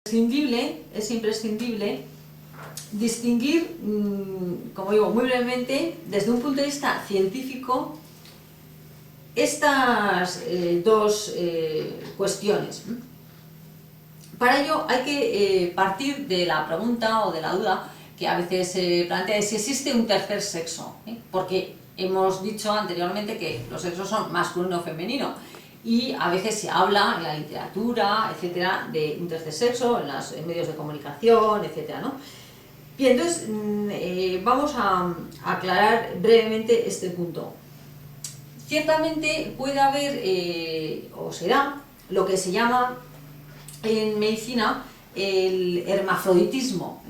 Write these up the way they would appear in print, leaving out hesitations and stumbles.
Es imprescindible distinguir, como digo, muy brevemente, desde un punto de vista científico, estas dos cuestiones. Para ello hay que partir de la pregunta o de la duda que a veces se plantea de si existe un tercer sexo, porque hemos dicho anteriormente que los sexos son masculino o femenino, y a veces se habla en la literatura, etcétera, de un tercer sexo, en los medios de comunicación, etcétera, ¿no? Bien, entonces vamos a aclarar brevemente este punto. Ciertamente puede haber, o será, lo que se llama en medicina el hermafroditismo.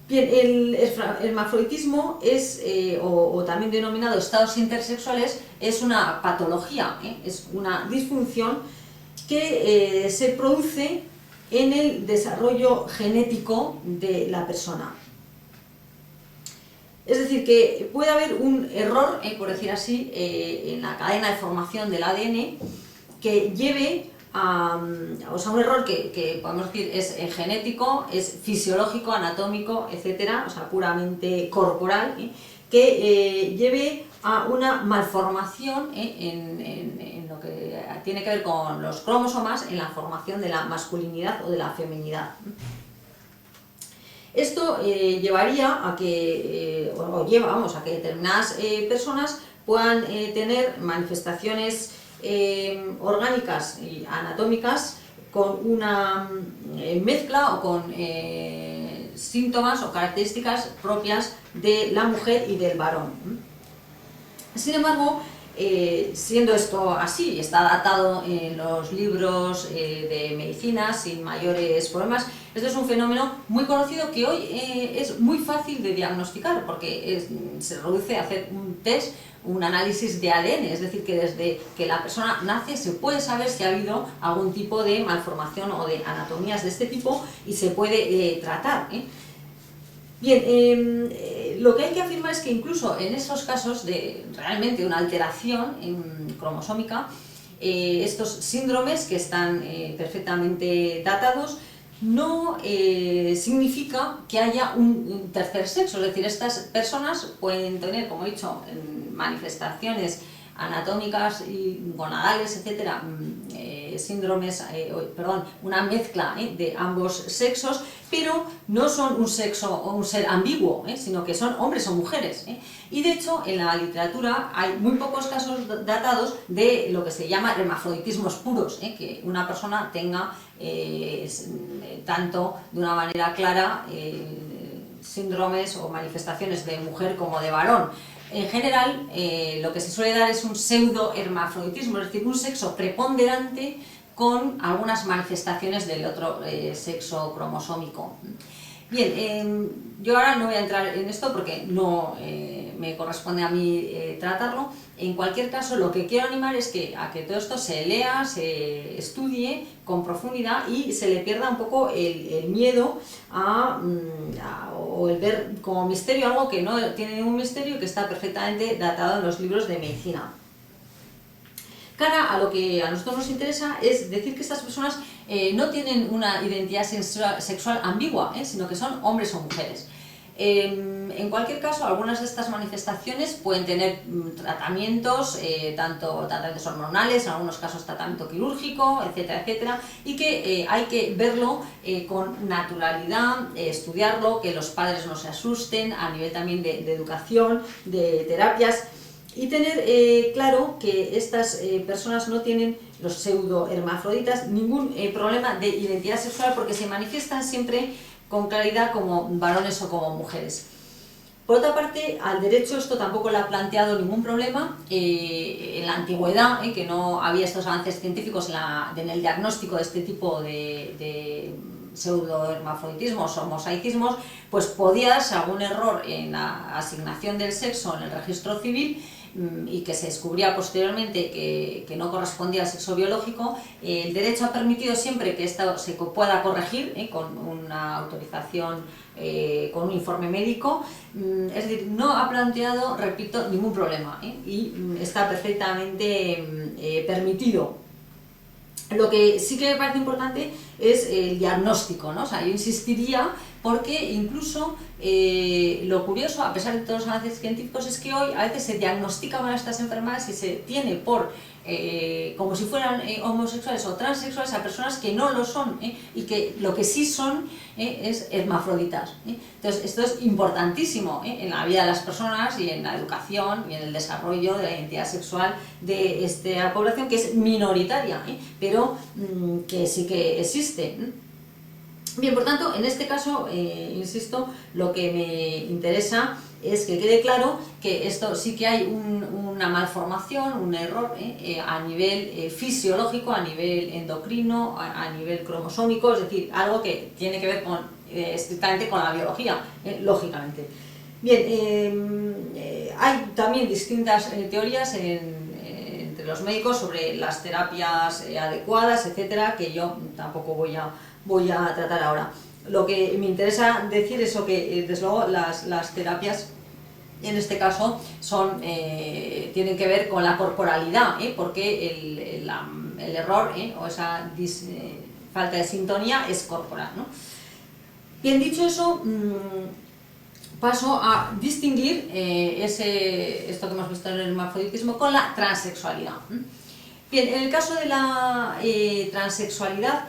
Bien, el hermafroditismo es, o también denominado estados intersexuales, es una patología, es una disfunción que se produce en el desarrollo genético de la persona. Es decir, que puede haber un error, por decir así, en la cadena de formación del ADN que lleve o sea, un error que podemos decir es genético, es fisiológico, anatómico, etcétera, o sea, puramente corporal, que lleve a una malformación en lo que tiene que ver con los cromosomas, en la formación de la masculinidad o de la feminidad. Esto llevaría a que, o lleva, vamos, a que determinadas personas puedan tener manifestaciones orgánicas y anatómicas con una mezcla o con síntomas o características propias de la mujer y del varón. Sin embargo, siendo esto así, está datado en los libros de medicina sin mayores problemas, esto es un fenómeno muy conocido que hoy es muy fácil de diagnosticar porque se reduce a hacer un test, un análisis de ADN, es decir, que desde que la persona nace se puede saber si ha habido algún tipo de malformación o de anatomías de este tipo y se puede tratar. Bien, lo que hay que afirmar es que incluso en esos casos de realmente una alteración cromosómica, estos síndromes que están perfectamente datados, no significa que haya un tercer sexo, es decir, estas personas pueden tener, como he dicho, manifestaciones anatómicas y gonadales, etcétera, síndromes, perdón, una mezcla de ambos sexos, pero no son un sexo o un ser ambiguo, sino que son hombres o mujeres. Y de hecho, en la literatura hay muy pocos casos datados de lo que se llama hermafroditismos puros, que una persona tenga tanto de una manera clara síndromes o manifestaciones de mujer como de varón. En general, lo que se suele dar es un pseudo-hermafroditismo, es decir, un sexo preponderante con algunas manifestaciones del otro sexo cromosómico. Bien, yo ahora no voy a entrar en esto porque no me corresponde a mí tratarlo. En cualquier caso, lo que quiero animar es a que todo esto se lea, se estudie con profundidad y se le pierda un poco el miedo o el ver como misterio algo que no tiene ningún misterio y que está perfectamente datado en los libros de medicina. Cara a lo que a nosotros nos interesa es decir que estas personas no tienen una identidad sexual ambigua, sino que son hombres o mujeres. En cualquier caso, algunas de estas manifestaciones pueden tener tratamientos, tanto tratamientos hormonales, en algunos casos tratamiento quirúrgico, etcétera, etcétera, y que hay que verlo con naturalidad, estudiarlo, que los padres no se asusten, a nivel también de educación, de terapias, y tener claro que estas personas no tienen, los pseudo-hermafroditas, ningún problema de identidad sexual porque se manifiestan siempre con claridad como varones o como mujeres. Por otra parte, al derecho esto tampoco le ha planteado ningún problema. En la antigüedad, que no había estos avances científicos en el diagnóstico de este tipo de pseudo-hermafroditismos o mosaicismos, pues podía darse algún error en la asignación del sexo en el registro civil y que se descubría posteriormente que no correspondía al sexo biológico. El derecho ha permitido siempre que esto se pueda corregir con una autorización, con un informe médico, es decir, no ha planteado, repito, ningún problema y está perfectamente permitido. Lo que sí que me parece importante es el diagnóstico, ¿no? O sea, yo insistiría porque incluso lo curioso, a pesar de todos los avances científicos, es que hoy a veces se diagnostican a estas enfermedades y se tiene por como si fueran homosexuales o transexuales a personas que no lo son, y que lo que sí son es hermafroditas. Entonces esto es importantísimo en la vida de las personas y en la educación y en el desarrollo de la identidad sexual de esta población, que es minoritaria, pero que sí que existe. Bien, por tanto, en este caso, insisto, lo que me interesa es que quede claro que esto sí que hay una malformación, un error a nivel fisiológico, a nivel endocrino, a nivel cromosómico, es decir, algo que tiene que ver estrictamente con la biología, lógicamente. Bien, hay también distintas teorías entre los médicos sobre las terapias adecuadas, etcétera, que yo tampoco voy a tratar ahora. Lo que me interesa decir es que, desde luego, las terapias en este caso tienen que ver con la corporalidad, porque el error o esa falta de sintonía es corporal, ¿no? Bien, dicho eso, paso a distinguir esto que hemos visto en el hermafroditismo con la transexualidad. Bien, en el caso de la transexualidad,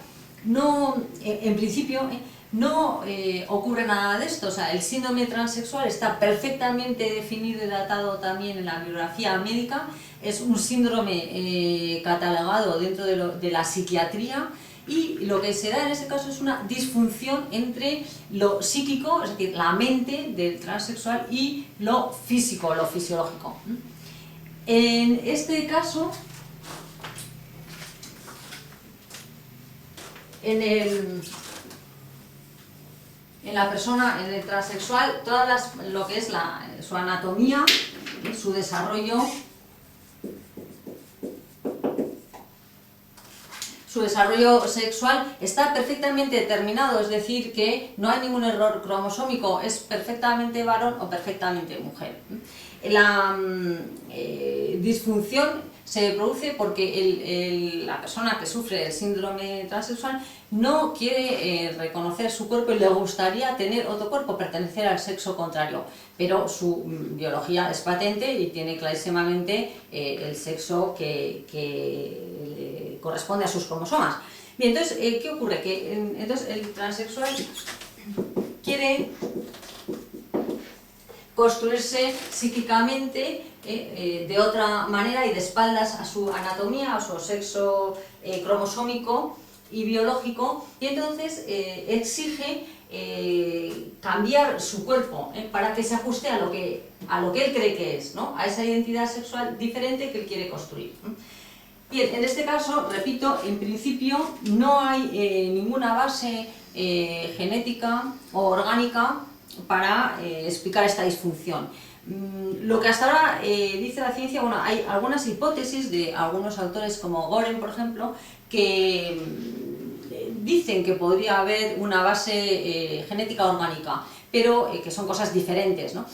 en principio no ocurre nada de esto. O sea, el síndrome transexual está perfectamente definido y datado también en la bibliografía médica. Es un síndrome catalogado dentro de la psiquiatría, y lo que se da en este caso es una disfunción entre lo psíquico, es decir, la mente del transexual, y lo físico, lo fisiológico. En este caso, en la persona, en el transexual, lo que es su anatomía, su desarrollo sexual está perfectamente determinado, es decir, que no hay ningún error cromosómico, es perfectamente varón o perfectamente mujer. La disfunción se produce porque la persona que sufre el síndrome transexual no quiere reconocer su cuerpo y le gustaría tener otro cuerpo, pertenecer al sexo contrario, pero su biología es patente y tiene clarísimamente el sexo que corresponde a sus cromosomas. Bien, entonces, ¿qué ocurre? Que entonces el transexual quiere construirse psíquicamente de otra manera y de espaldas a su anatomía, a su sexo cromosómico y biológico, y entonces exige cambiar su cuerpo para que se ajuste a lo que él cree que es, ¿no? A esa identidad sexual diferente que él quiere construir. Bien, en este caso, repito, en principio no hay ninguna base genética o orgánica para explicar esta disfunción. Lo que hasta ahora dice la ciencia, bueno, hay algunas hipótesis de algunos autores como Goren, por ejemplo, que dicen que podría haber una base genética orgánica, pero que son cosas diferentes, ¿no?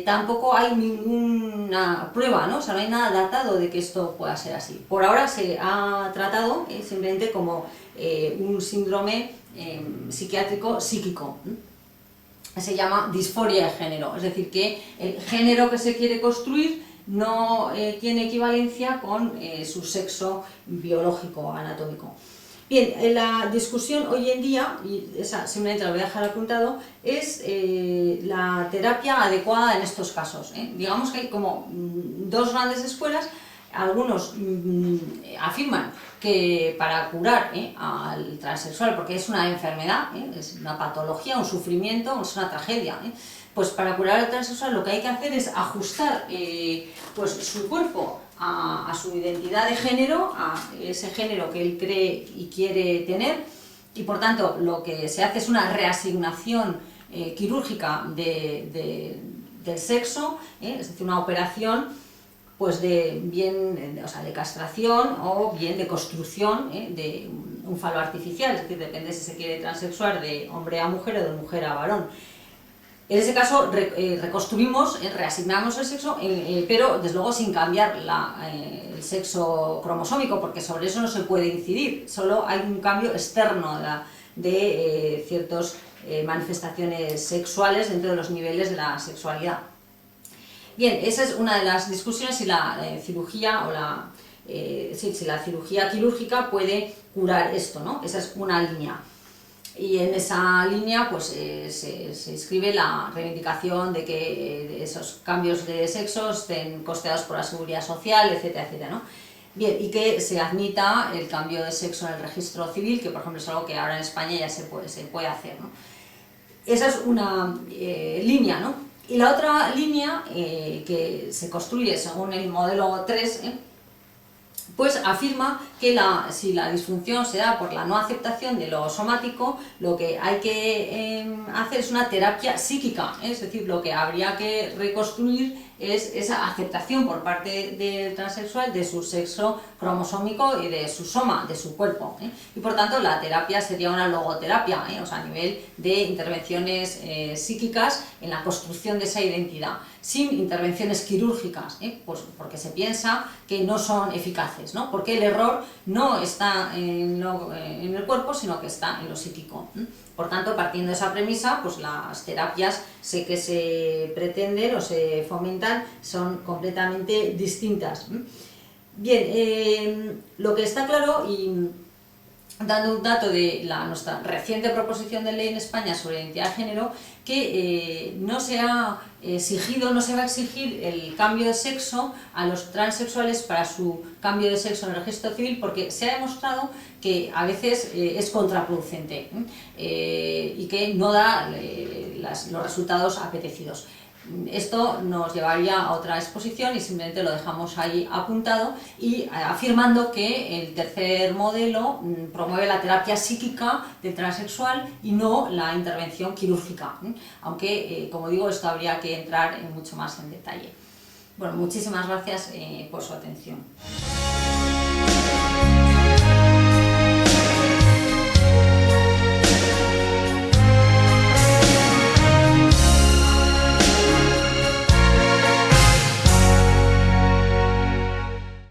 Tampoco hay ninguna prueba, ¿no? O sea, no hay nada datado de que esto pueda ser así. Por ahora se ha tratado simplemente como un síndrome psiquiátrico psíquico. Se llama disforia de género, es decir, que el género que se quiere construir no tiene equivalencia con su sexo biológico, anatómico. Bien, la discusión hoy en día, y esa simplemente la voy a dejar apuntado, es la terapia adecuada en estos casos. Digamos que hay como dos grandes escuelas. Algunos afirman que para curar al transexual, porque es una enfermedad, es una patología, un sufrimiento, es una tragedia, pues para curar al transexual lo que hay que hacer es ajustar pues su cuerpo a su identidad de género, a ese género que él cree y quiere tener, y por tanto lo que se hace es una reasignación quirúrgica del sexo, es decir, una operación pues de castración o bien de construcción de un falo artificial, es decir, depende si se quiere transexuar de hombre a mujer o de mujer a varón. En ese caso reconstruimos, reasignamos el sexo, pero desde luego sin cambiar el sexo cromosómico, porque sobre eso no se puede incidir, solo hay un cambio externo de ciertas manifestaciones sexuales dentro de los niveles de la sexualidad. Bien, esa es una de las discusiones si la cirugía o si la cirugía quirúrgica puede curar esto, ¿no? Esa es una línea. Y en esa línea pues se inscribe la reivindicación de que esos cambios de sexo estén costeados por la seguridad social, etcétera, etcétera, ¿no? Bien, y que se admita el cambio de sexo en el registro civil, que por ejemplo es algo que ahora en España ya se puede hacer, ¿no? Esa es una línea, ¿no? Y la otra línea que se construye según el modelo 3, pues afirma que si la disfunción se da por la no aceptación de lo somático, lo que hay que hacer es una terapia psíquica, es decir, lo que habría que reconstruir es esa aceptación por parte del transexual de su sexo cromosómico y de su soma, de su cuerpo, y por tanto la terapia sería una logoterapia, o sea, a nivel de intervenciones psíquicas en la construcción de esa identidad, sin intervenciones quirúrgicas, pues porque se piensa que no son eficaces, ¿no? Porque el error no está en el cuerpo, sino que está en lo psíquico. Por tanto, partiendo de esa premisa, pues las terapias que se pretenden o se fomentan son completamente distintas. Bien, lo que está claro, y dando un dato de nuestra reciente proposición de ley en España sobre identidad de género, que no se ha exigido, no se va a exigir el cambio de sexo a los transexuales para su cambio de sexo en el registro civil, porque se ha demostrado que a veces es contraproducente y que no da los resultados apetecidos. Esto nos llevaría a otra exposición y simplemente lo dejamos ahí apuntado y afirmando que el tercer modelo promueve la terapia psíquica del transexual y no la intervención quirúrgica, aunque, como digo, esto habría que entrar mucho más en detalle. Bueno, muchísimas gracias por su atención.